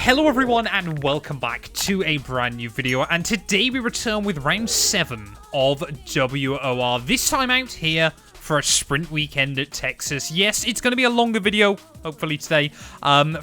Hello everyone and welcome back to a brand new video, and today we return with round 7 of WOR, this time out here for a sprint weekend at Texas. Yes, it's going to be a longer video, hopefully today,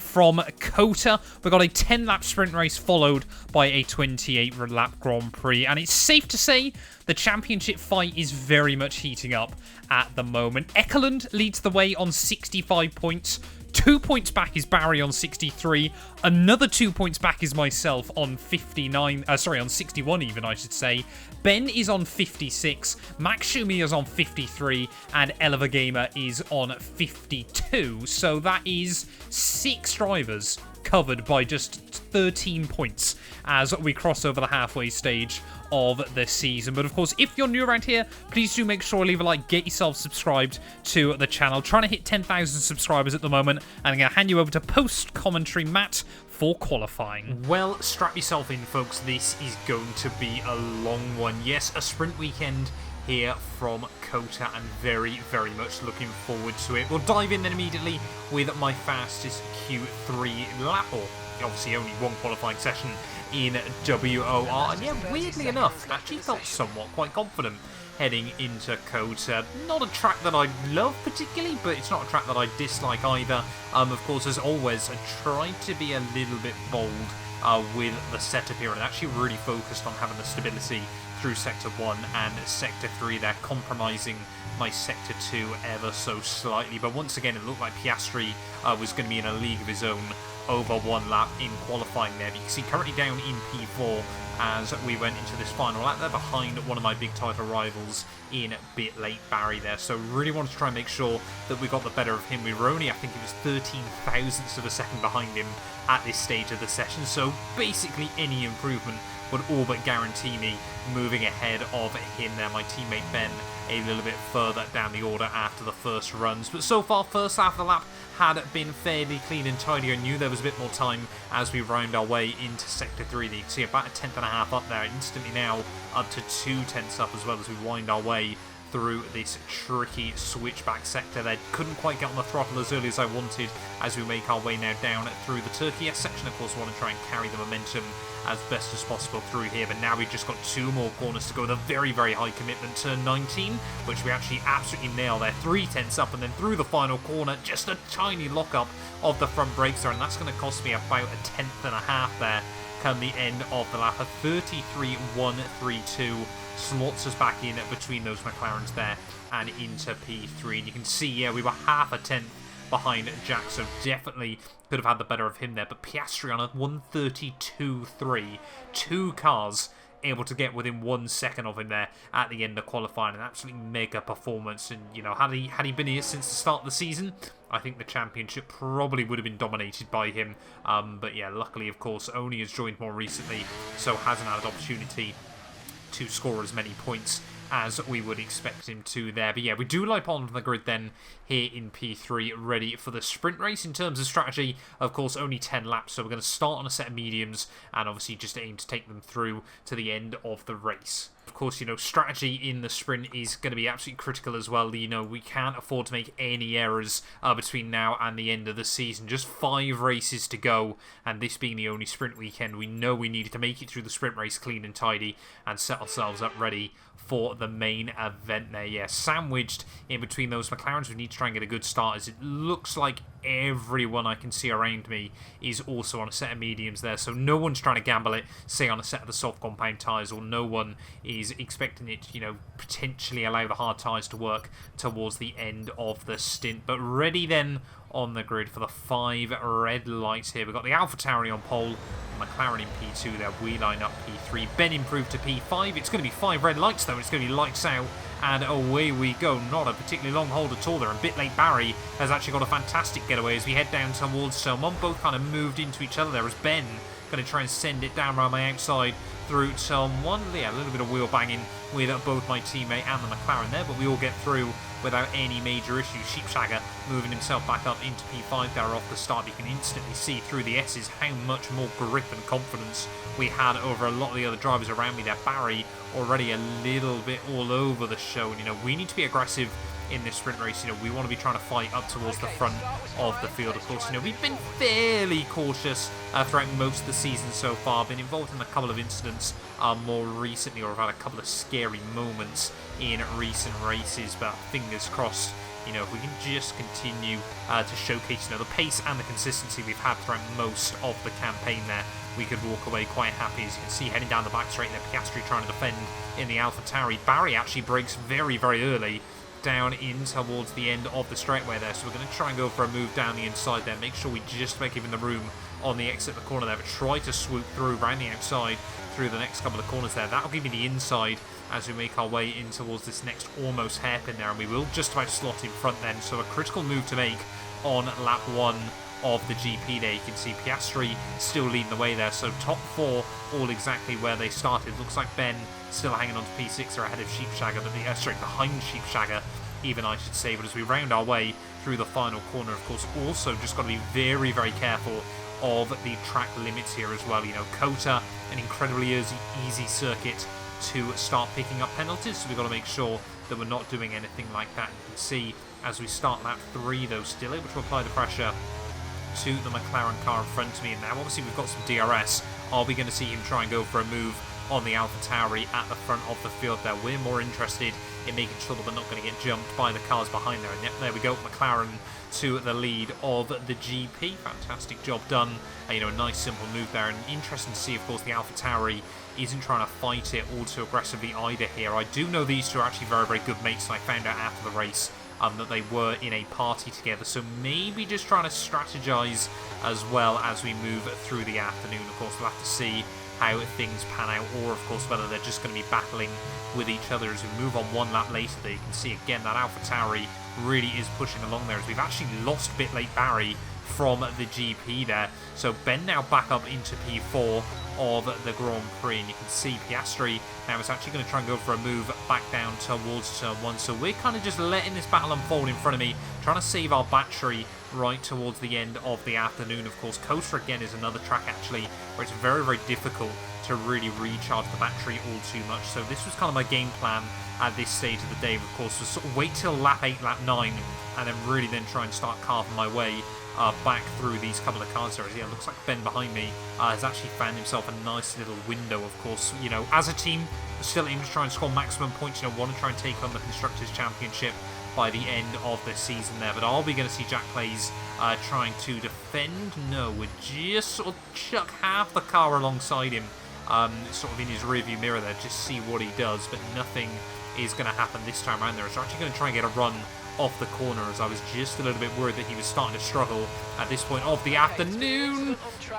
from COTA. We've got a 10-lap sprint race followed by a 28-lap Grand Prix, and it's safe to say the championship fight is very much heating up at the moment. Ekeland leads the way on 65 points. 2 points back is Barry on 63. Another 2 points back is myself on 61 even, I should say. Ben is on 56. Max Schumi is on 53. And Eleva Gamer is on 52. So that is 6 drivers covered by just 13 points as we cross over the halfway stage of the season. But of course, if you're new around here, please do make sure to leave a like, get yourself subscribed to the channel. Trying to hit 10,000 subscribers at the moment, and I'm going to hand you over to post-commentary Matt for qualifying. Well, strap yourself in, folks. This is going to be a long one. Yes, a sprint weekend here from COTA, and very, very much looking forward to it. We'll dive in then immediately with my fastest Q3 lap, or obviously only one qualifying session in WOR, and yeah, weirdly enough, actually felt somewhat quite confident heading into COTA. Not a track that I love particularly, but it's not a track that I dislike either. Of course, as always, I tried to be a little bit bold with the setup here, and actually really focused on having the stability through Sector 1 and Sector 3 there, compromising my Sector 2 ever so slightly. But once again, it looked like Piastri was going to be in a league of his own over one lap in qualifying there. You can see currently down in P4 as we went into this final lap. They're behind one of my big title rivals in bit late Barry there. So really wanted to try and make sure that we got the better of him. We were only, I think it was 13 thousandths of a second behind him at this stage of the session. So basically any improvement would all but guarantee me moving ahead of him there. My teammate Ben a little bit further down the order after the first runs. But so far, first half of the lap had been fairly clean and tidy. I knew there was a bit more time as we round our way into Sector 3. You can see about a tenth and a half up there, instantly now up to 2 tenths up as well as we wind our way through this tricky switchback sector there. Couldn't quite get on the throttle as early as I wanted as we make our way now down through the Turkey S section. Of course, we want to try and carry the momentum as best as possible through here, but now we've just got 2 more corners to go with a very, very high commitment. Turn 19, which we actually absolutely nail there, 3 tenths up, and then through the final corner, just a tiny lock-up of the front brakes there, and that's going to cost me about a tenth and a half there come the end of the lap. A 33.132 slots us back in between those McLarens there and into P3. And you can see, yeah, we were half a tenth behind Jack, so definitely could have had the better of him there. But Piastri on a 132.3, 2 cars able to get within 1 second of him there at the end of qualifying. An absolutely mega performance, and you know, had he been here since the start of the season, I think the championship probably would have been dominated by him. But yeah, luckily, of course, only has joined more recently, so hasn't had an opportunity to score as many points as we would expect him to there. But yeah, we do line up on the grid then here in P3, ready for the sprint race. In terms of strategy, of course, only 10 laps, so we're going to start on a set of mediums and obviously just aim to take them through to the end of the race. Of course, you know, strategy in the sprint is going to be absolutely critical as well. You know, we can't afford to make any errors between now and the end of the season. Just 5 races to go, and this being the only sprint weekend, we know we needed to make it through the sprint race clean and tidy and set ourselves up ready for the main event there. Yeah, sandwiched in between those McLarens, we need to try and get a good start, as it looks like everyone I can see around me is also on a set of mediums there, so no one's trying to gamble it, say on a set of the soft compound tyres, or no one is expecting it to, you know, potentially allow the hard tyres to work towards the end of the stint. But ready then on the grid for the 5 red lights here. We've got the AlphaTauri on pole, McLaren in P2 there, we line up P3, Ben improved to P5. It's going to be 5 red lights though, it's going to be lights out, and away we go. Not a particularly long hold at all there, and bit late Barry has actually got a fantastic getaway as we head down towards Turn 1. Both kind of moved into each other there as Ben going to try and send it down around my outside through Turn 1. Yeah, a little bit of wheel banging with both my teammate and the McLaren there, but we all get through without any major issues. Sheepshagger moving himself back up into P5 there off the start. You can instantly see through the S's how much more grip and confidence we had over a lot of the other drivers around me there. Barry already a little bit all over the show, and you know, we need to be aggressive in this sprint race. You know, we want to be trying to fight up towards the front of the field. Of course, you know, we've been fairly cautious throughout most of the season so far. Been involved in a couple of incidents more recently, or have had a couple of scary moments in recent races, but fingers crossed, you know, if we can just continue to showcase, you know, the pace and the consistency we've had throughout most of the campaign there, we could walk away quite happy. As you can see, heading down the back straight there, Piastri trying to defend in the AlphaTauri. Barry actually breaks very, very early down in towards the end of the straightaway there, so we're going to try and go for a move down the inside there, make sure we just make even the room on the exit of the corner there, but try to swoop through around the outside through the next couple of corners there. That'll give me the inside as we make our way in towards this next almost hairpin there, and we will just about slot in front then, so a critical move to make on lap 1 of the GP there. You can see Piastri still leading the way there, so top 4 all exactly where they started. Looks like Ben still hanging on to P6 or ahead of Sheepshagger, but behind Sheepshagger even, I should say. But as we round our way through the final corner, of course, also just got to be very, very careful of the track limits here as well. You know, Kota, an incredibly easy circuit to start picking up penalties, so we've got to make sure that we're not doing anything like that. You can see as we start lap 3 though, still able to apply the pressure to the McLaren car in front of me, and now obviously we've got some DRS. Are we going to see him try and go for a move on the AlphaTauri at the front of the field there? We're more interested in making sure that we're not going to get jumped by the cars behind there. And yep, there we go, McLaren to the lead of the GP. Fantastic job done. You know, a nice simple move there, and interesting to see, of course, the AlphaTauri isn't trying to fight it all too aggressively either here. I do know these two are actually very, very good mates, and I found out after the race that they were in a party together, so maybe just trying to strategize as well as we move through the afternoon. Of course, we'll have to see how things pan out, or of course whether they're just going to be battling with each other as we move on one lap later there. You can see again that AlphaTauri really is pushing along there, as we've actually lost bit late Barry from the GP there. So Ben now back up into P4 of the Grand Prix, and you can see Piastri now is actually going to try and go for a move back down towards turn 1. So we're kind of just letting this battle unfold in front of me, trying to save our battery right towards the end of the afternoon. Of course, Coaster again is another track actually where it's very, very difficult to really recharge the battery all too much. So this was kind of my game plan at this stage of the day, of course, was sort of wait till lap 8, lap 9, and then really then try and start carving my way back through these couple of cars there. Yeah, it looks like Ben behind me has actually found himself a nice little window. Of course, you know, as a team, we're still aiming to try and score maximum points. You know, want to try and take on the Constructors' Championship by the end of the season there. But are we going to see Jack Plays trying to defend? No, we're just sort of chuck half the car alongside him, sort of in his rearview mirror there, just see what he does. But nothing is going to happen this time around there. So we're actually going to try and get a run off the corner, as I was just a little bit worried that he was starting to struggle at this point of the afternoon.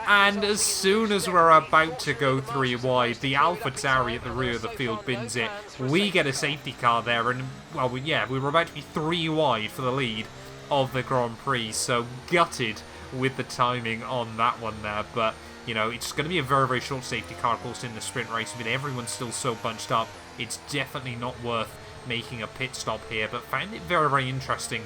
And as soon as we're about to go 3 wide, the AlphaTauri at the rear of the field bins it. We get a safety car there, and well, we were about to be 3 wide for the lead of the Grand Prix, so gutted with the timing on that one there. But you know, it's going to be a very, very short safety car, of course, in the sprint race. With everyone still so bunched up, it's definitely not worth making a pit stop here, but found it very, very interesting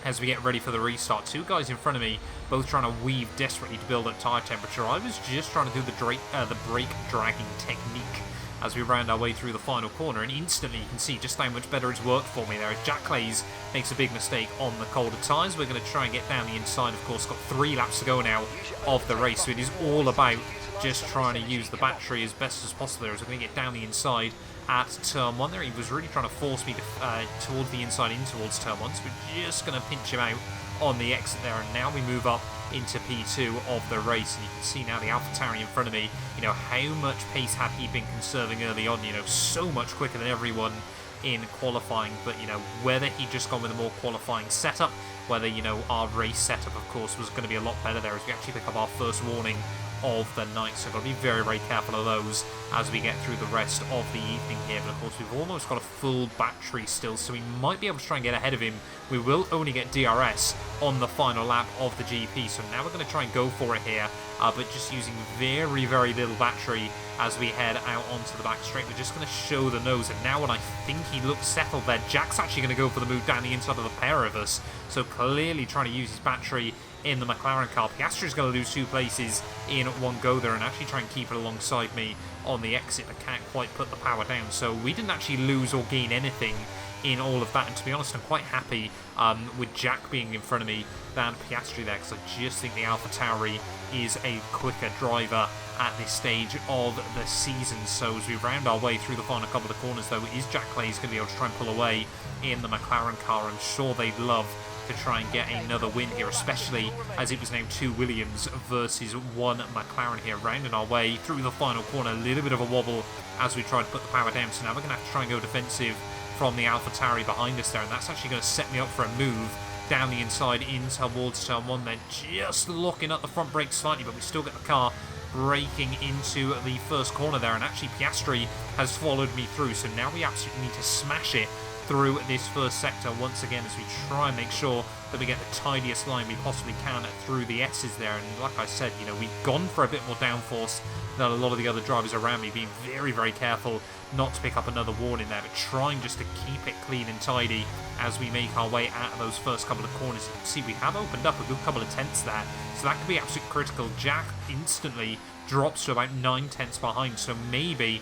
as we get ready for the restart. 2 guys in front of me, both trying to weave desperately to build up tyre temperature. I was just trying to do the brake dragging technique as we round our way through the final corner, and instantly you can see just how much better it's worked for me there. As Jack Clays makes a big mistake on the colder tyres, we're going to try and get down the inside. Of course, got 3 laps to go now of the race, so it is all about just trying to use the battery as best as possible there, as we're going to get down the inside at turn 1 there. He was really trying to force me to, towards the inside in towards turn 1, so we're just going to pinch him out on the exit there. And now we move up into P2 of the race, and you can see now the AlphaTauri in front of me, you know, how much pace had he been conserving early on, you know, so much quicker than everyone in qualifying. But you know, whether he just gone with a more qualifying setup, whether, you know, our race setup of course was going to be a lot better there, as we actually pick up our first warning of the night, so got to be very, very careful of those as we get through the rest of the evening here. But of course we've almost got a full battery still, so we might be able to try and get ahead of him. We will only get DRS on the final lap of the GP, so now we're going to try and go for it here, but just using very, very little battery as we head out onto the back straight. We're just going to show the nose, and now when I think he looks settled there, Jack's actually going to go for the move down the inside of the pair of us, so clearly trying to use his battery in the McLaren car. Piastri's going to lose 2 places in one go there, and actually try and keep it alongside me on the exit, but can't quite put the power down. So we didn't actually lose or gain anything in all of that. And to be honest, I'm quite happy with Jack being in front of me than Piastri there, because I just think the AlphaTauri is a quicker driver at this stage of the season. So as we round our way through the final couple of corners, though, is Jack Clay's going to be able to try and pull away in the McLaren car? I'm sure they'd love to try and get another win here, especially as it was now 2 Williams versus 1 McLaren here. Rounding our way through the final corner, a little bit of a wobble as we try to put the power down. So now we're going to have to try and go defensive from the AlphaTauri behind us there, and that's actually going to set me up for a move down the inside in towards turn 1. They're just looking at the front brake slightly, but we still get the car braking into the first corner there, and actually Piastri has followed me through, so now we absolutely need to smash it through this first sector once again as we try and make sure that we get the tidiest line we possibly can through the S's there. And like I said, you know, we've gone for a bit more downforce than a lot of the other drivers around me, being very, very careful not to pick up another warning there, but trying just to keep it clean and tidy as we make our way out of those first couple of corners. You can see we have opened up a good couple of tenths there, so that could be absolutely critical. Jack instantly drops to about 9 tenths behind, so maybe,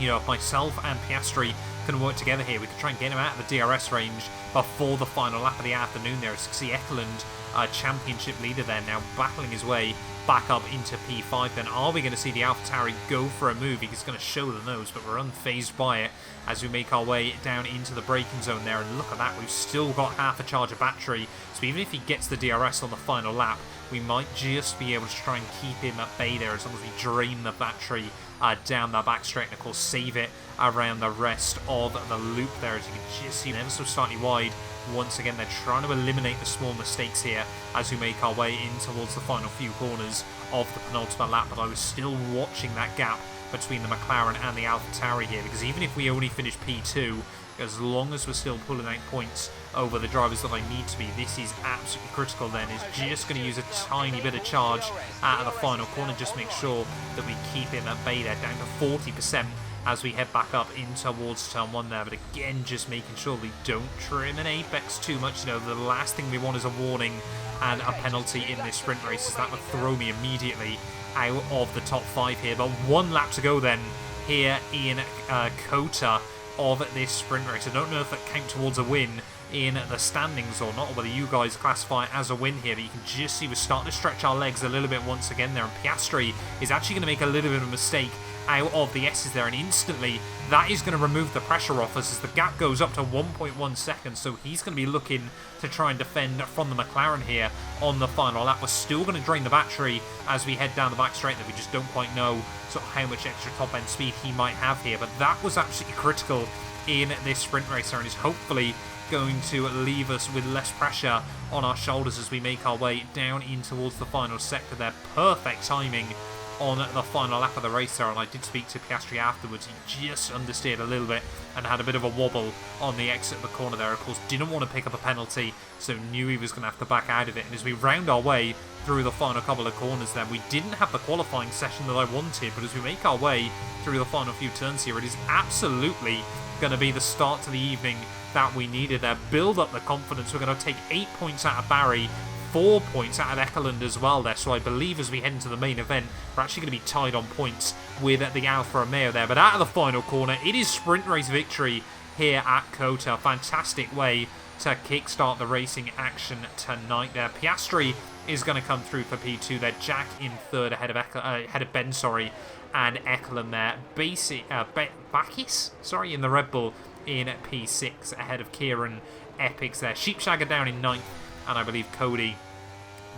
you know, if myself and Piastri can work together here, we can try and get him out of the DRS range before the final lap of the afternoon there. As you can see, Ekeland, championship leader there, now battling his way back up into P5. Then are we going to see the AlphaTauri go for a move? He's going to show the nose, but we're unfazed by it as we make our way down into the braking zone there. And look at that, we've still got half a charge of battery, so even if he gets the DRS on the final lap, we might just be able to try and keep him at bay there as long as we drain the battery down the back straight, and of course save it around the rest of the loop there. As you can just see, ever so slightly wide. Once again, they're trying to eliminate the small mistakes here as we make our way in towards the final few corners of the penultimate lap, but I was still watching that gap between the McLaren and the AlphaTauri here, because even if we only finish P2, as long as we're still pulling out points over the drivers that I need to be, this is absolutely critical then. Is just going to use a tiny bit of charge out of the final corner, just make sure that we keep him at bay there, down to 40% as we head back up in towards turn 1 there. But again, just making sure we don't trim an apex too much. You know, the last thing we want is a warning and a penalty in this sprint race, as that would throw me immediately out of the top 5 here. But 1 lap to go then here in COTA of this sprint race. I don't know if that counts towards a win in the standings or not, or whether you guys classify it as a win here, but you can just see we're starting to stretch our legs a little bit once again there, and Piastri is actually going to make a little bit of a mistake out of the S's there, and instantly that is going to remove the pressure off us as the gap goes up to 1.1 seconds, so he's going to be looking to try and defend from the McLaren here on the final lap. We're still going to drain the battery as we head down the back straight, that we just don't quite know sort of how much extra top end speed he might have here, but that was absolutely critical in this sprint race there, and is hopefully going to leave us with less pressure on our shoulders as we make our way down in towards the final sector there. Perfect timing on the final lap of the race there, and I did speak to Piastri afterwards. He just understeered a little bit and had a bit of a wobble on the exit of the corner there. Of course, didn't want to pick up a penalty, so knew he was going to have to back out of it. And as we round our way through the final couple of corners there, we didn't have the qualifying session that I wanted, but as we make our way through the final few turns here, it is absolutely going to be the start to the evening that we needed there. Build up the confidence. We're going to take 8 points out of Barry, 4 points out of Ekeland as well there, so I believe as we head into the main event, we're actually going to be tied on points with the Alfa Romeo there. But out of the final corner, it is sprint race victory here at COTA. Fantastic way to kickstart the racing action tonight there. Piastri is going to come through for P2 there. Jack in third ahead of Ben, and Ekeland there. Bakis, in the Red Bull in P6 ahead of Kieran Epics there. Sheepshagger down in 9th, and I believe Cody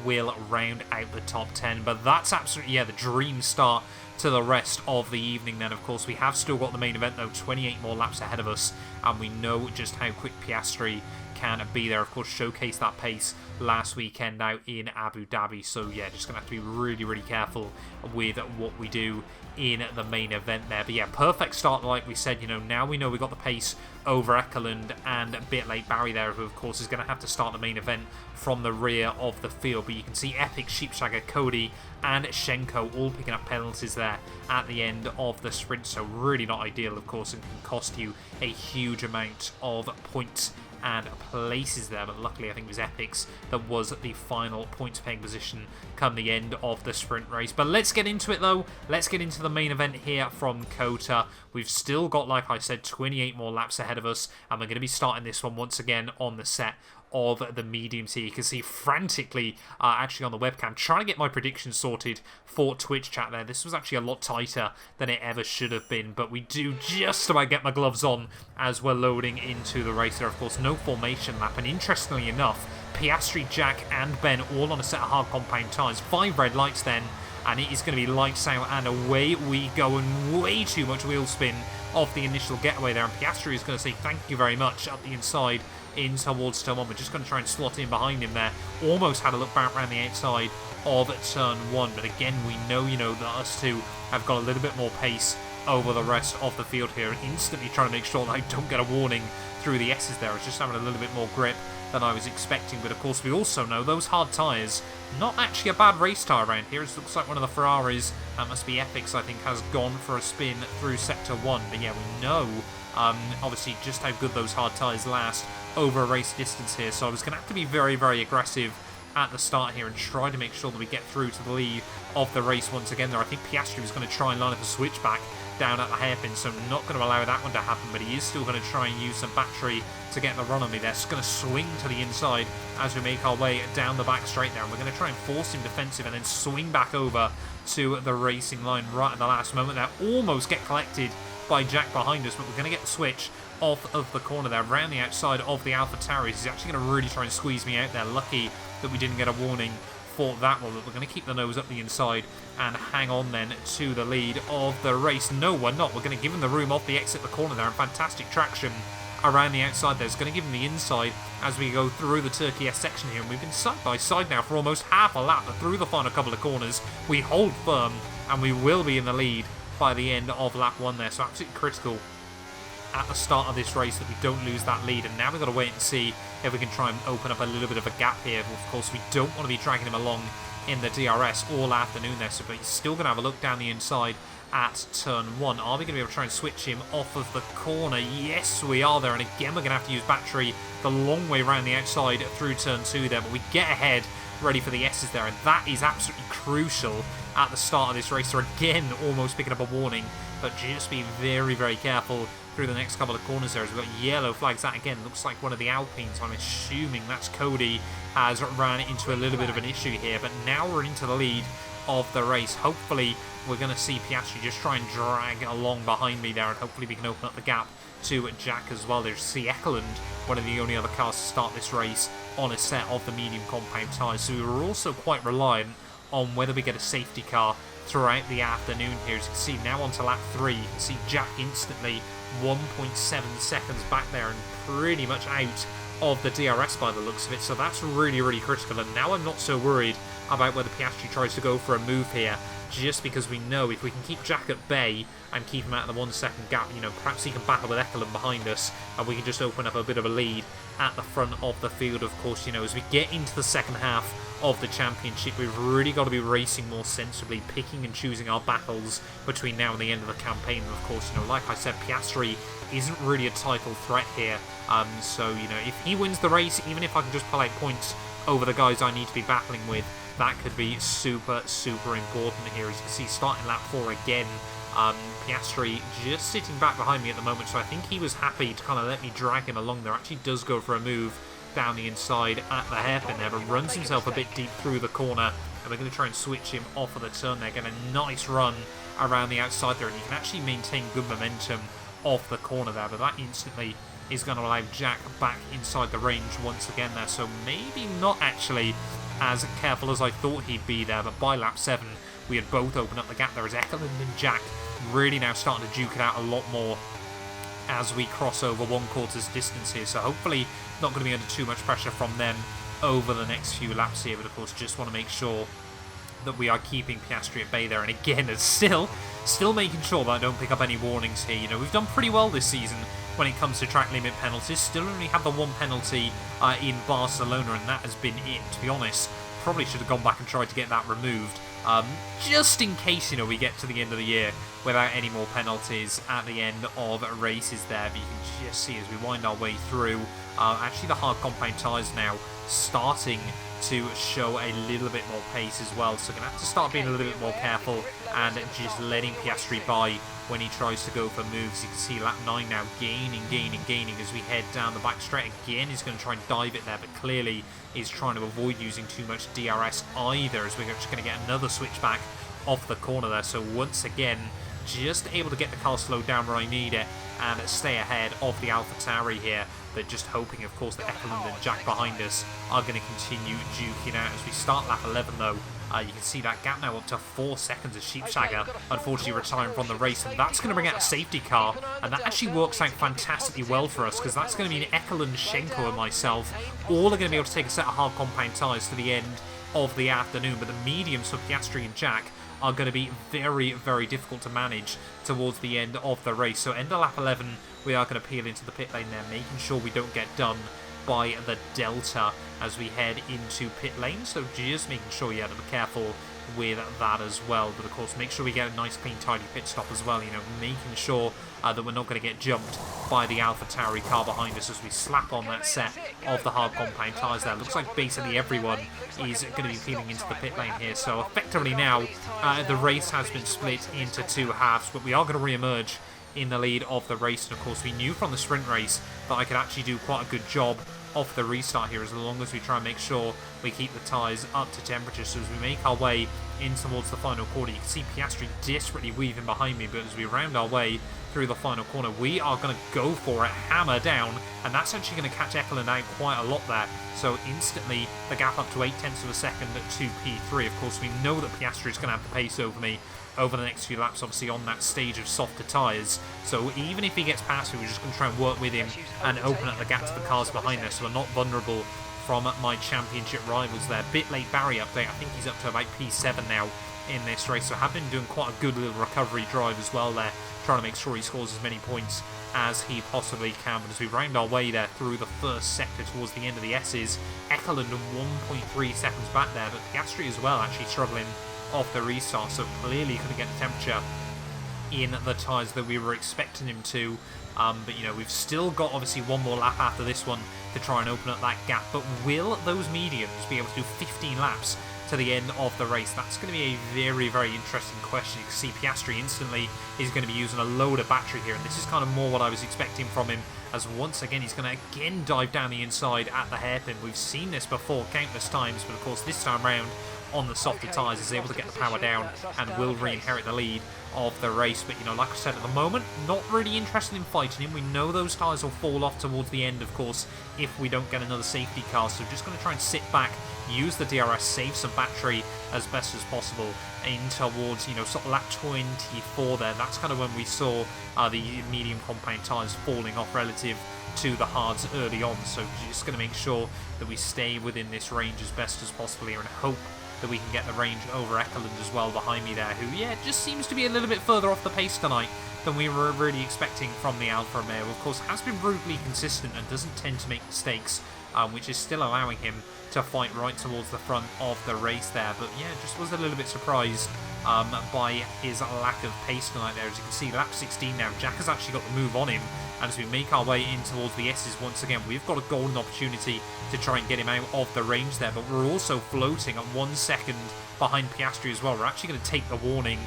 will round out the top 10. But that's absolutely, the dream start to the rest of the evening then. Of course, we have still got the main event though, 28 more laps ahead of us, and we know just how quick Piastri can be there. Of course, showcased that pace last weekend out in Abu Dhabi, so yeah, just gonna have to be really, really careful with what we do in the main event there. But yeah, perfect start, like we said. You know, now we know we got the pace over Ekeland and a bit late Barry there, who of course is going to have to start the main event from the rear of the field. But you can see Epic, Sheepshagger, Cody and Shenko all picking up penalties there at the end of the sprint, so really not ideal of course, and can cost you a huge amount of points and places there, but luckily I think it was Epic's that was the final points paying position come the end of the sprint race. But let's get into it though. Let's get into the main event here from COTA. We've still got, like I said, 28 more laps ahead of us, and we're going to be starting this one once again on the set of the medium tier. You can see frantically actually on the webcam trying to get my predictions sorted for Twitch chat there. This was actually a lot tighter than it ever should have been, but we do just about get my gloves on as we're loading into the race there. Of course, no formation lap, and interestingly enough, Piastri, Jack and Ben all on a set of hard compound tyres. 5 red lights then, and it is going to be lights out and away we go, and way too much wheel spin off the initial getaway there, and Piastri is going to say thank you very much up the inside in towards turn 1. We're just going to try and slot in behind him there. Almost had a look back around the outside of turn 1, but again we know, that us two have got a little bit more pace over the rest of the field here, and instantly trying to make sure that I don't get a warning through the S's there. I was just having a little bit more grip than I was expecting, but of course we also know those hard tyres, not actually a bad race tyre around here. It looks like one of the Ferraris, that must be Epic's I think, has gone for a spin through sector 1, but yeah, we know obviously just how good those hard tyres last over a race distance here, so I was going to have to be very, very aggressive at the start here and try to make sure that we get through to the lead of the race once again there. I think Piastri was going to try and line up a switchback down at the hairpin, so I'm not going to allow that one to happen, but he is still going to try and use some battery to get the run on me there. It's going to swing to the inside as we make our way down the back straight there, and we're going to try and force him defensive and then swing back over to the racing line right at the last moment there. Almost get collected by Jack behind us, but we're going to get the switch off of the corner there, around the outside of the AlphaTauri. He's actually going to really try and squeeze me out there. Lucky that we didn't get a warning for that one, but we're going to keep the nose up the inside and hang on then to the lead of the race. No, we're not. We're going to give him the room off the exit of the corner there, and fantastic traction around the outside there. It's going to give him the inside as we go through the Turkey S section here, and we've been side by side now for almost half a lap, but through the final couple of corners we hold firm and we will be in the lead by the end of lap 1 there, so absolutely critical at the start of this race that we don't lose that lead. And now we've got to wait and see if we can try and open up a little bit of a gap here. Of course, we don't want to be dragging him along in the DRS all afternoon there, so but he's still going to have a look down the inside at turn 1. Are we going to be able to try and switch him off of the corner? Yes, we are there, and again we're going to have to use battery the long way around the outside through turn 2 there, but we get ahead, ready for the S's there, and that is absolutely crucial at the start of this race. So again, almost picking up a warning, but just be very, very careful through the next couple of corners there, as we've got yellow flags. That again looks like one of the Alpines. I'm assuming that's Cody, has ran into a little bit of an issue here, but now we're into the lead of the race. Hopefully we're going to see Piastri just try and drag along behind me there, and hopefully we can open up the gap to Jack as well. There's Ekeland, one of the only other cars to start this race on a set of the medium compound tyres, so we were also quite reliant on whether we get a safety car throughout the afternoon here. As you can see, now onto lap 3, you can see Jack instantly 1.7 seconds back there and pretty much out of the DRS by the looks of it, so that's really, really critical. And now I'm not so worried about whether Piastri tries to go for a move here, just because we know if we can keep Jack at bay and keep him out of the 1 second gap, perhaps he can battle with Ekeland behind us and we can just open up a bit of a lead at the front of the field. Of course, as we get into the second half of the championship, we've really got to be racing more sensibly, picking and choosing our battles between now and the end of the campaign. And of course, like I said, Piastri isn't really a title threat here, so if he wins the race, even if I can just pull out points over the guys I need to be battling with, that could be super, super important here. As you can see, starting lap 4 again, Piastri just sitting back behind me at the moment, so I think he was happy to kind of let me drag him along there. Actually does go for a move down the inside at the hairpin there, but runs himself a bit deep through the corner, and we're going to try and switch him off of the turn there. Get a nice run around the outside there, and you can actually maintain good momentum off the corner there, but that instantly is going to allow Jack back inside the range once again there, so maybe not actually as careful as I thought he'd be there. But by lap 7 we had both opened up the gap there, as Ekeland and Jack really now starting to duke it out a lot more as we cross over 1/4's distance here, so hopefully not going to be under too much pressure from them over the next few laps here. But of course, just want to make sure that we are keeping Piastri at bay there, and again it's still making sure that I don't pick up any warnings here. We've done pretty well this season when it comes to track limit penalties. Still only have the 1 penalty in Barcelona, and that has been it, to be honest. Probably should have gone back and tried to get that removed, just in case we get to the end of the year without any more penalties at the end of races there. But you can just see as we wind our way through Actually, the hard compound tyres now starting to show a little bit more pace as well, so going to have to start being a little bit more careful and just letting Piastri by when he tries to go for moves. You can see lap 9 now gaining as we head down the back straight. Again, he's going to try and dive it there, but clearly he's trying to avoid using too much DRS either, as we're just going to get another switchback off the corner there. So once again, just able to get the car slowed down where I need it and stay ahead of the AlphaTauri here, but just hoping, of course, that Ekeland and Jack behind us are going to continue duking out. As we start lap 11, though, you can see that gap now up to 4 seconds as Sheepshagger unfortunately retiring from the race, and that's going to bring out a safety car, and that actually works out fantastically well for us, because that's going to mean Ekeland, Schenko and myself all are going to be able to take a set of hard compound tyres to the end of the afternoon, but the mediums for Piastri and Jack are going to be very, very difficult to manage towards the end of the race. So end of lap 11, we are going to peel into the pit lane there, making sure we don't get done by the Delta as we head into pit lane. So just making sure you have to be careful with that as well. But of course, make sure we get a nice, clean, tidy pit stop as well. You know, making sure that we're not going to get jumped by the AlphaTauri car behind us as we slap on that set of the hard compound tyres there. Looks like basically everyone is going to be peeling into the pit lane here. So effectively now, the race has been split into 2 halves, but we are going to re-emerge in the lead of the race. And of course, we knew from the sprint race that I could actually do quite a good job off the restart here, as long as we try and make sure we keep the tyres up to temperature. So as we make our way in towards the final corner, you can see Piastri desperately weaving behind me, but as we round our way through the final corner, we are going to go for it, hammer down, and that's actually going to catch Ekeland out quite a lot there. So instantly the gap up to 0.8 of a second to P3. Of course, we know that Piastri is going to have the pace over me over the next few laps, obviously on that stage of softer tyres. So even if he gets past me, we're just going to try and work with him and open up the gap to the cars behind us, so we're not vulnerable from my championship rivals there. Bit late Barry update, I think he's up to about P7 now in this race, so have been doing quite a good little recovery drive as well there, trying to make sure he scores as many points as he possibly can. But as we round our way there through the first sector towards the end of the S's, Ekeland 1.3 seconds back there, but Piastri as well actually struggling off the restart, so clearly couldn't get the temperature in the tyres that we were expecting him to. But you know, we've still got obviously one more lap after this one to try and open up that gap, but will those mediums be able to do 15 laps to the end of the race? That's going to be a very, very interesting question. You can see Piastri instantly is going to be using a load of battery here, and this is kind of more what I was expecting from him, as once again he's going to again dive down the inside at the hairpin. We've seen this before countless times, but of course this time round on the softer tyres is able to get the power down and will re-inherit the lead of the race. But you know, like I said, at the moment, not really interested in fighting him. We know those tyres will fall off towards the end, of course, if we don't get another safety car. So just going to try and sit back, use the DRS, save some battery as best as possible in towards, you know, sort of lap 24 there. That's kind of when we saw the medium compound tyres falling off relative to the hards early on. So just going to make sure that we stay within this range as best as possible here and hope that we can get the range over Ekeland as well behind me there, who, yeah, just seems to be a little bit further off the pace tonight than we were really expecting from the Alfa Romeo. Of course, has been brutally consistent and doesn't tend to make mistakes, which is still allowing him to fight right towards the front of the race there. But yeah, just was a little bit surprised by his lack of pace tonight there. As you can see, lap 16 now, Jack has actually got the move on him, and as we make our way in towards the S's once again, we've got a golden opportunity to try and get him out of the range there, but we're also floating at 1 second behind Piastri as well. We're actually going to take the warning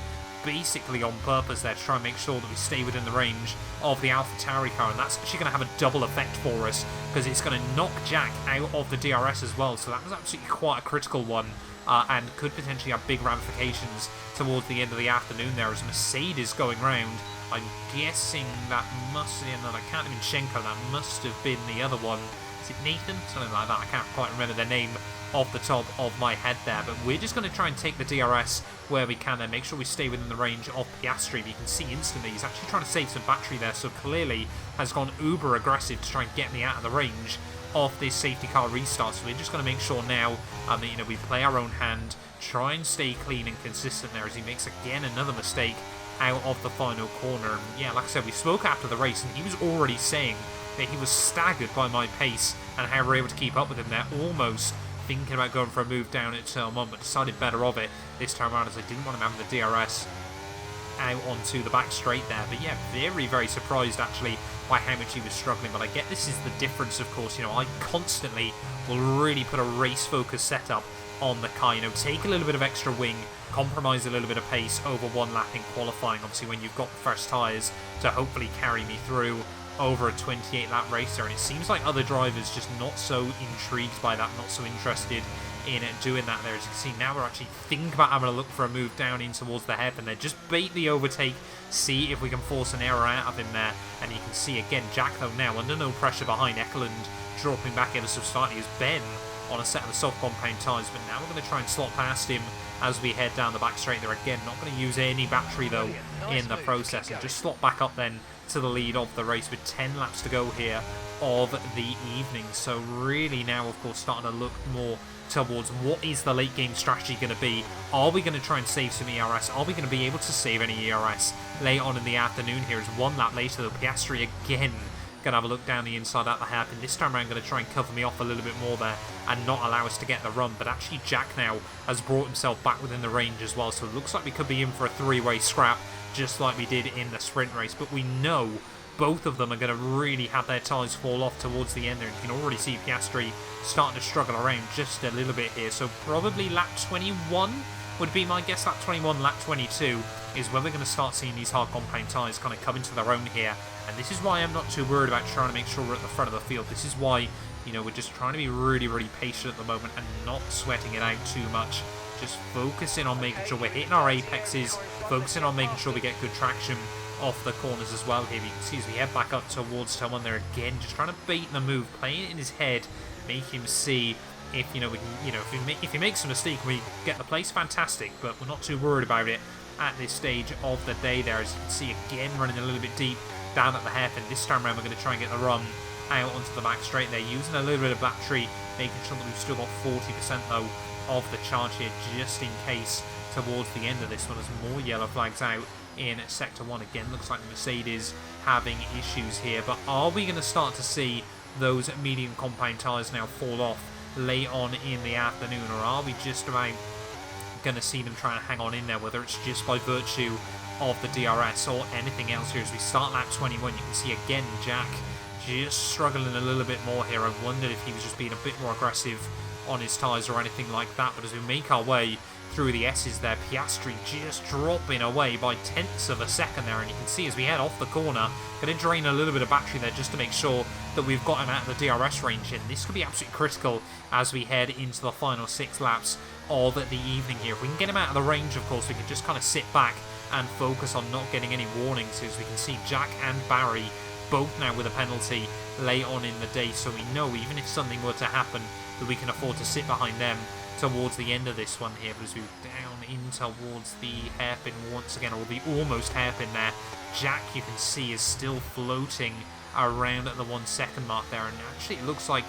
basically on purpose there to try and make sure that we stay within the range of the AlphaTauri car, and that's actually going to have a double effect for us, because it's going to knock Jack out of the DRS as well. So that was absolutely quite a critical one, and could potentially have big ramifications towards the end of the afternoon there, as Mercedes going round. I'm guessing that must have been, I can't even Schenko, that must have been the other one. Is it Nathan? Something like that. I can't quite remember their name off the top of my head there, but we're just going to try and take the DRS where we can and make sure we stay within the range of Piastri. But you can see instantly he's actually trying to save some battery there, so clearly has gone uber aggressive to try and get me out of the range of this safety car restart. So we're just going to make sure now that, you know, we play our own hand, try and stay clean and consistent there, as he makes again another mistake out of the final corner. And yeah, like I said, we spoke after the race and he was already saying that he was staggered by my pace and how we're able to keep up with him there, almost thinking about going for a move down at turn 1, but decided better of it this time around, as I didn't want him having the DRS out onto the back straight there. But yeah, very, very surprised actually by how much he was struggling. But I get this is the difference, of course. You know, I constantly will really put a race focus setup on the car. You know, take a little bit of extra wing, compromise a little bit of pace over one lap in qualifying, obviously when you've got the fresh tyres to hopefully carry me through over a 28 lap race there. And it seems like other drivers just not so intrigued by that, not so interested in doing that there. As you can see, now we're actually thinking about having a look for a move down in towards the hairpin there. Just bait the overtake, see if we can force an error out of him there. And you can see again, Jack though now under no pressure behind Ekeland, dropping back ever so slightly as Ben on a set of the soft compound tyres. But now we're going to try and slot past him as we head down the back straight there. Again, not going to use any battery though in the process, and just slot back up then to the lead of the race with 10 laps to go here of the evening. So really now, of course, starting to look more towards what is the late game strategy going to be. Are we going to try and save some ERS? Are we going to be able to save any ERS late on in the afternoon here? As one lap later, though, Piastri again going to have a look down the inside at the hairpin. This time around going to try and cover me off a little bit more there and not allow us to get the run. But actually Jack now has brought himself back within the range as well. So it looks like we could be in for a three-way scrap just like we did in the sprint race. But we know both of them are going to really have their tyres fall off towards the end there. And you can already see Piastri starting to struggle around just a little bit here. So probably lap 21 would be my guess. Lap 21, lap 22 is when we're going to start seeing these hard compound tyres kind of come into their own here. And this is why I'm not too worried about trying to make sure we're at the front of the field. This is why, you know, we're just trying to be really, really patient at the moment and not sweating it out too much. Just focusing on making sure we're hitting our apexes, focusing on making sure we get good traction off the corners as well here. You can see as we head back up towards turn one there again, just trying to bait the move, playing it in his head, make him see if, you know, we can, you know, if he makes a mistake and we get the place, fantastic, but we're not too worried about it at this stage of the day there. As you can see again, running a little bit deep down at the hairpin. This time around we're going to try and get the run out onto the back straight there, using a little bit of battery, making sure that we've still got 40% though of the charge here, just in case towards the end of this one as more yellow flags out in sector 1. Again, looks like Mercedes having issues here, but are we going to start to see those medium compound tyres now fall off late on in the afternoon, or are we just about going to see them trying to hang on in there, whether it's just by virtue of the DRS or anything else here? As we start lap 21, you can see again Jack just struggling a little bit more here. I wondered if he was just being a bit more aggressive on his tyres or anything like that. But as we make our way through the S's there, Piastri just dropping away by tenths of a second there. And you can see as we head off the corner, going to drain a little bit of battery there just to make sure that we've got him out of the DRS range. And this could be absolutely critical as we head into the final 6 laps of the evening here. If we can get him out of the range, of course, we can just kind of sit back and focus on not getting any warnings. As we can see Jack and Barry both now with a penalty late on in the day, so we know even if something were to happen that we can afford to sit behind them towards the end of this one here. But as we down in towards the hairpin once again, or the almost hairpin there, Jack, you can see, is still floating around at the 1 second mark there. And actually it looks like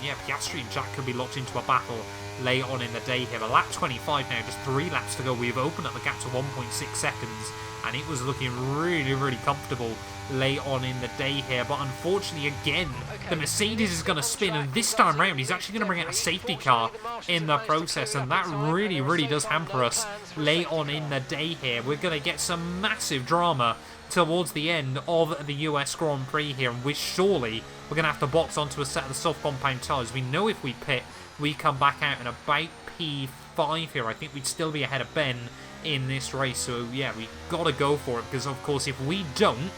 yeah, Piastri and Jack could be locked into a battle late on in the day here. But lap 25 now, just 3 laps to go, we've opened up the gap to 1.6 seconds, and it was looking really, really comfortable late on in the day here. But unfortunately again, the Mercedes is going to spin, and this time round he's actually going to bring out a safety car in the process, and that really, really does hamper us late on in the day here. We're going to get some massive drama towards the end of the US Grand Prix here, and surely we're going to have to box onto a set of the soft compound tyres. We know if we pit, we come back out in about P5 here. I think we'd still be ahead of Ben in this race, so yeah, we got to go for it, because of course if we don't,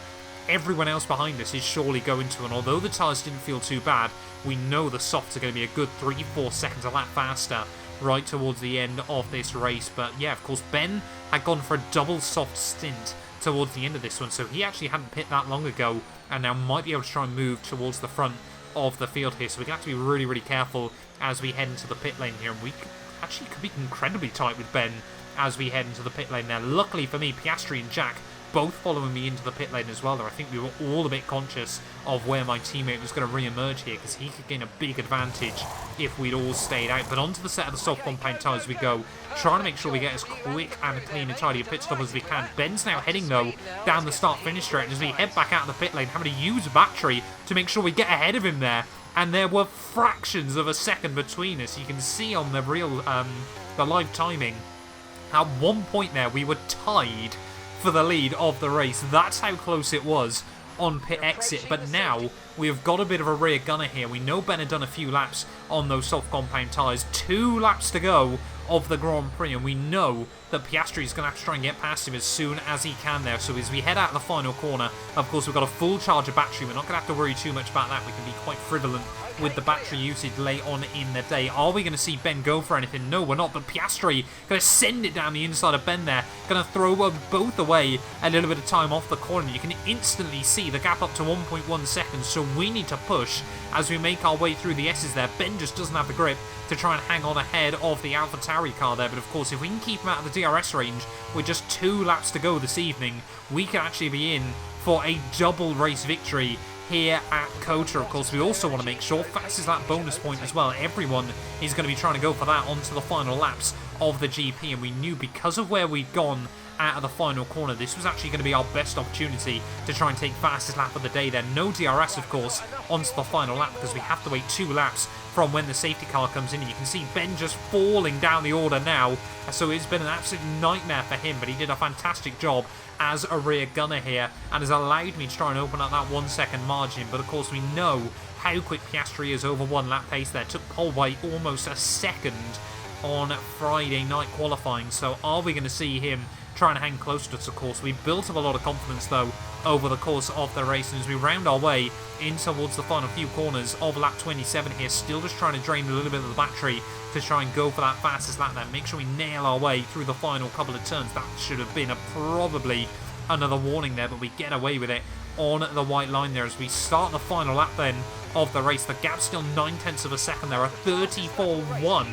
everyone else behind us is surely going to. And although the tyres didn't feel too bad, we know the softs are going to be a good 3-4 seconds a lap faster right towards the end of this race. But yeah, of course Ben had gone for a double soft stint towards the end of this one, so he actually hadn't pit that long ago, and now might be able to try and move towards the front of the field here. So we're going to have to be really, really careful as we head into the pit lane here, and we actually could be incredibly tight with Ben as we head into the pit lane now. Luckily for me, Piastri and Jack both following me into the pit lane as well there. I think we were all a bit conscious of where my teammate was going to re-emerge here, because he could gain a big advantage if we'd all stayed out. But onto the set of the soft compound tyres we go, trying to make sure we get as quick and clean and tidy a pit stop as we can. Ben's now heading though down the start-finish straight, and as we head back out of the pit lane, having to use a battery to make sure we get ahead of him there. And there were fractions of a second between us. You can see on the real, the live timing, at one point there we were tied for the lead of the race. That's how close it was on pit exit, but now we have got a bit of a rear gunner here. We know Ben had done a few laps on those soft compound tyres. 2 laps to go of the Grand Prix, and we know that Piastri is going to have to try and get past him as soon as he can there. So as we head out of the final corner, of course, we've got a full charge of battery. We're not going to have to worry too much about that. We can be quite frivolent with the battery usage late on in the day. Are we going to see Ben go for anything? No, we're not, but Piastri going to send it down the inside of Ben there. Going to throw both away a little bit of time off the corner. You can instantly see the gap up to 1.1 seconds, so we need to push as we make our way through the S's there. Ben just doesn't have the grip to try and hang on ahead of the AlphaTauri car there, but of course if we can keep him out of the DRS range with just 2 laps to go this evening, we can actually be in for a double race victory here at COTA. Of course, we also want to make sure fastest lap bonus point as well. Everyone is going to be trying to go for that onto the final laps of the GP, and we knew because of where we'd gone out of the final corner, this was actually going to be our best opportunity to try and take fastest lap of the day there. No DRS, of course, onto the final lap because we have to wait 2 laps from when the safety car comes in. And you can see Ben just falling down the order now, so it's been an absolute nightmare for him, but he did a fantastic job as a rear gunner here and has allowed me to try and open up that 1 second margin. But of course we know how quick Piastri is over 1 lap pace there. Took pole by almost a second on Friday night qualifying, so are we going to see him trying to hang close to us? Of course, we built up a lot of confidence though over the course of the race, and as we round our way in towards the final few corners of lap 27 here, still just trying to drain a little bit of the battery to try and go for that fastest lap there. Make sure we nail our way through the final couple of turns. That should have been probably another warning there, but we get away with it on the white line there as we start the final lap then of the race. The gap's still 9/10 of a second there, a 34.1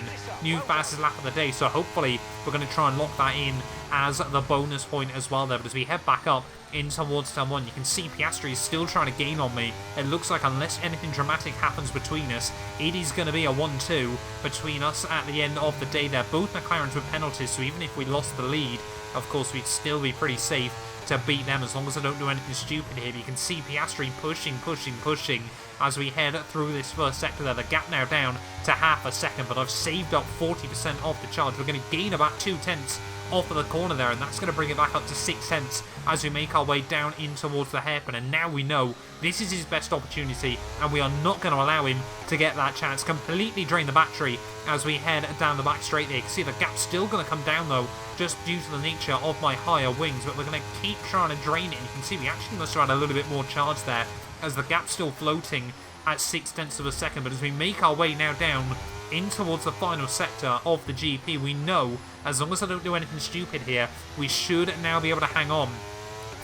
new fastest lap of the day, so hopefully we're going to try and lock that in as the bonus point as well there. But as we head back up in towards turn 1, you can see Piastri is still trying to gain on me. It looks like unless anything dramatic happens between us, it is going to be a 1-2 between us at the end of the day there. Both McLarens with penalties, so even if we lost the lead, of course we'd still be pretty safe to beat them as long as I don't do anything stupid here. But you can see Piastri pushing as we head through this first sector there. The gap now down to half a second, but I've saved up 40% of the charge. We're going to gain about 2/10 off of the corner there, and that's going to bring it back up to 6/10 as we make our way down in towards the hairpin. And now we know this is his best opportunity, and we are not going to allow him to get that chance. Completely drain the battery as we head down the back straight there. You can see the gap's still going to come down though, just due to the nature of my higher wings, but we're going to keep trying to drain it. And you can see we actually must have had a little bit more charge there as the gap's still floating at 6/10 of a second. But as we make our way now down in towards the final sector of the GP, we know as long as I don't do anything stupid here, we should now be able to hang on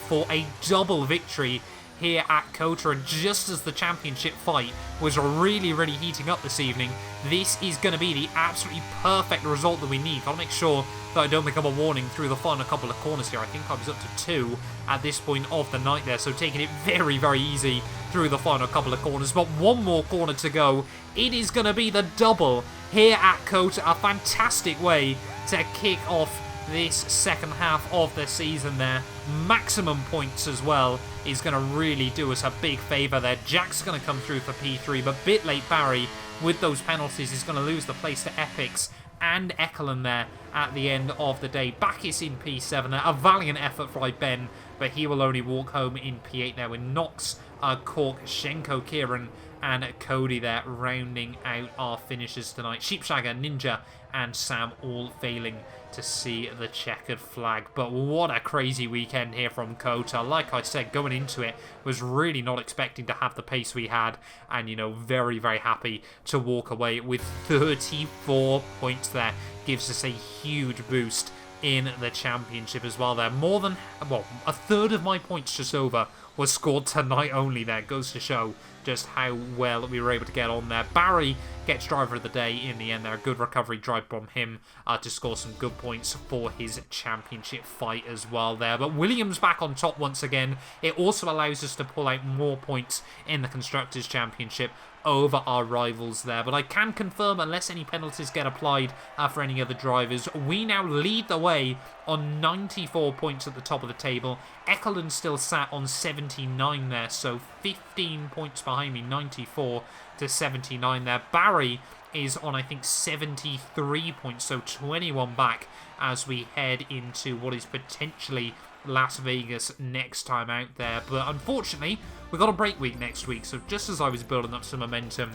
for a double victory here at COTA. And just as the championship fight was really heating up this evening, this is going to be the absolutely perfect result that we need. I'll make sure that I don't become a warning through the final couple of corners here. I think I was up to 2 at this point of the night there, so taking it very easy through the final couple of corners. But one more corner to go. It is going to be the double here at COTA. A fantastic way to kick off this second half of the season there. Maximum points as well is going to really do us a big favour there. Jack's going to come through for P3, but bit late Barry with those penalties is going to lose the place to Epics and Ekelen there at the end of the day. Backus in P7 there. A valiant effort by Ben, but he will only walk home in P8 there with Knox, Cork, Shenko, Kieran and Cody there rounding out our finishers tonight. Sheepshagger, Ninja and Sam all failing to see the checkered flag. But what a crazy weekend here from COTA. Like I said, going into it, was really not expecting to have the pace we had, and you know, very happy to walk away with 34 points there. Gives us a huge boost in the championship as well there. More than, well, a third of my points just over was scored tonight only there. Goes to show just how well we were able to get on there. Barry gets driver of the day in the end there. A good recovery drive from him to score some good points for his championship fight as well there. But Williams back on top once again. It also allows us to pull out more points in the Constructors' Championship over our rivals there. But I can confirm, unless any penalties get applied for any other drivers, we now lead the way on 94 points at the top of the table. Ekelen still sat on 70 79 there, so 15 points behind me, 94 to 79 there. Barry is on, I think, 73 points, so 21 back as we head into what is potentially Las Vegas next time out there. But unfortunately, we've got a break week next week, so just as I was building up some momentum,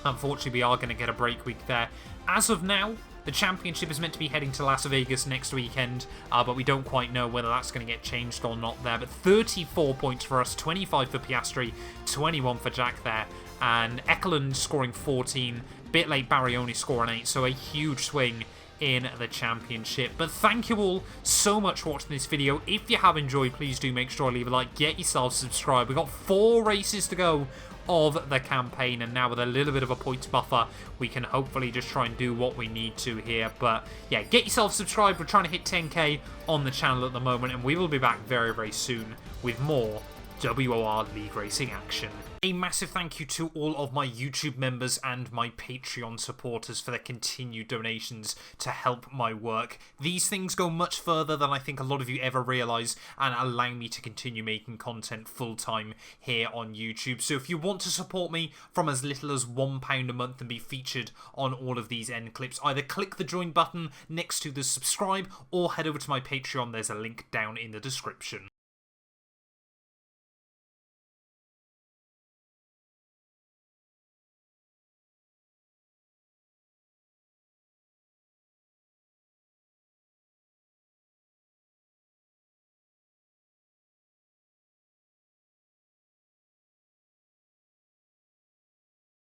unfortunately, we are going to get a break week there. As of now, the championship is meant to be heading to Las Vegas next weekend, but we don't quite know whether that's going to get changed or not there. But 34 points for us, 25 for Piastri, 21 for Jack there, and Ekelund scoring 14. Bit late, Barry only scoring 8, so a huge swing in the championship. But thank you all so much for watching this video. If you have enjoyed, please do make sure to leave a like, get yourself subscribed. We've got 4 races to go of the campaign, and now with a little bit of a points buffer, we can hopefully just try and do what we need to here. But yeah, get yourself subscribed. We're trying to hit 10k on the channel at the moment, and we will be back very, very soon with more WOR League Racing action. A massive thank you to all of my YouTube members and my Patreon supporters for their continued donations to help my work. These things go much further than I think a lot of you ever realise, and allow me to continue making content full-time here on YouTube. So if you want to support me from as little as £1 a month and be featured on all of these end clips, either click the join button next to the subscribe or head over to my Patreon. There's a link down in the description.